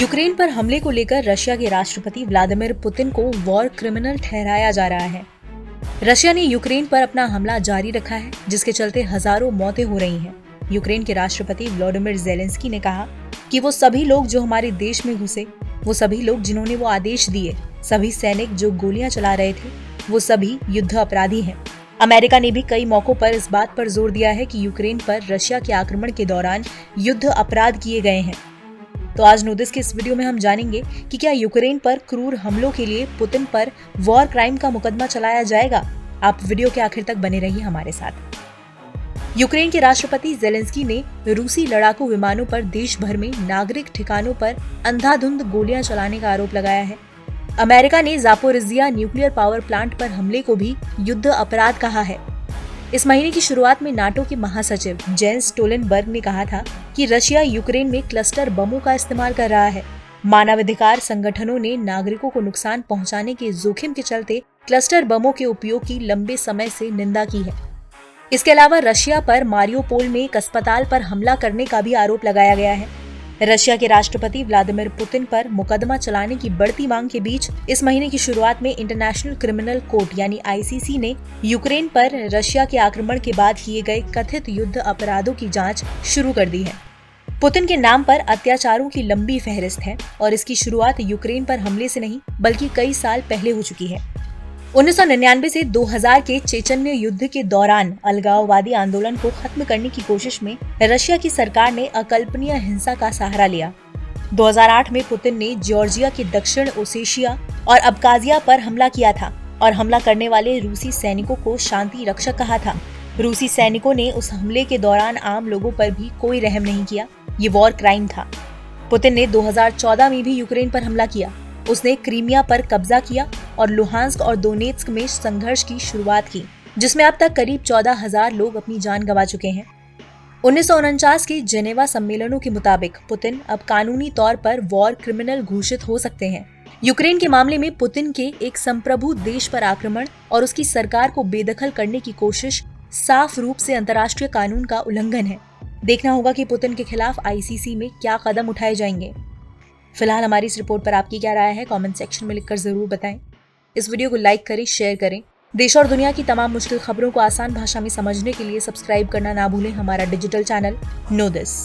Ukraine पर हमले को लेकर रशिया के राष्ट्रपति व्लादिमीर पुतिन को वॉर क्रिमिनल ठहराया जा रहा है। रशिया ने यूक्रेन पर अपना हमला जारी रखा है, जिसके चलते हजारों मौतें हो रही हैं। यूक्रेन के राष्ट्रपति व्लादिमीर ज़ेलेंस्की ने कहा कि वो सभी लोग जो हमारे देश में घुसे, वो सभी लोग जिन्होंने वो आदेश दिए, सभी सैनिक जो गोलियां चला रहे थे, वो सभी युद्ध अपराधी हैं। अमेरिका ने भी कई मौकों पर इस बात पर जोर दिया है कि यूक्रेन पर रशिया के आक्रमण के दौरान युद्ध अपराध किए गए हैं। तो आज नोदिस के इस वीडियो में हम जानेंगे कि क्या यूक्रेन पर क्रूर हमलों के लिए पुतिन पर वॉर क्राइम का मुकदमा चलाया जाएगा। आप वीडियो के आखिर तक बने रहिए हमारे साथ। यूक्रेन के राष्ट्रपति ज़ेलेंस्की ने रूसी लड़ाकू विमानों पर देश भर में नागरिक ठिकानों पर अंधाधुंध गोलियां चलाने का आरोप लगाया है। अमेरिका ने ज़ापोरिज़िया न्यूक्लियर पावर प्लांट पर हमले को भी युद्ध अपराध कहा है। इस महीने की शुरुआत में नाटो के महासचिव जेंस स्टोलनबर्ग ने कहा था कि रशिया यूक्रेन में क्लस्टर बमों का इस्तेमाल कर रहा है। मानवाधिकार संगठनों ने नागरिकों को नुकसान पहुंचाने के जोखिम के चलते क्लस्टर बमों के उपयोग की लंबे समय से निंदा की है। इसके अलावा रशिया पर मारियोपोल में एक अस्पताल पर हमला करने का भी आरोप लगाया गया है। रशिया के राष्ट्रपति व्लादिमीर पुतिन पर मुकदमा चलाने की बढ़ती मांग के बीच इस महीने की शुरुआत में इंटरनेशनल क्रिमिनल कोर्ट यानी ICC ने यूक्रेन पर रशिया के आक्रमण के बाद किए गए कथित युद्ध अपराधों की जांच शुरू कर दी है। पुतिन के नाम पर अत्याचारों की लंबी फहरिस्त है और इसकी शुरुआत यूक्रेन पर हमले से नहीं बल्कि कई साल पहले हो चुकी है। 1999 से 2000 के चेचन्य युद्ध के दौरान अलगाववादी आंदोलन को खत्म करने की कोशिश में रशिया की सरकार ने अकल्पनीय हिंसा का सहारा लिया। 2008 में पुतिन ने जॉर्जिया के दक्षिण ओसेशिया और अबकाजिया पर हमला किया था और हमला करने वाले रूसी सैनिकों को शांति रक्षक कहा था। रूसी सैनिकों ने उस हमले के दौरान आम लोगों पर भी कोई रहम नहीं किया। ये वॉर क्राइम था। पुतिन ने 2014 में भी यूक्रेन पर हमला किया। उसने क्रीमिया पर कब्जा किया और लुहांस्क और दोनेत्स्क में संघर्ष की शुरुआत की, जिसमें अब तक करीब 14,000 लोग अपनी जान गंवा चुके हैं। 1949 के जेनेवा सम्मेलनों के मुताबिक पुतिन अब कानूनी तौर पर वॉर क्रिमिनल घोषित हो सकते हैं। यूक्रेन के मामले में पुतिन के एक संप्रभु देश पर आक्रमण और उसकी सरकार को बेदखल करने की कोशिश साफ रूप से अंतर्राष्ट्रीय कानून का उल्लंघन है। देखना होगा कि पुतिन के खिलाफ ICC में क्या कदम उठाए जाएंगे। फिलहाल हमारी इस रिपोर्ट पर आपकी क्या राय है, कमेंट सेक्शन में लिखकर जरूर बताएं। इस वीडियो को लाइक करें, शेयर करें। देश और दुनिया की तमाम मुश्किल खबरों को आसान भाषा में समझने के लिए सब्सक्राइब करना ना भूलें हमारा डिजिटल चैनल नो दिस।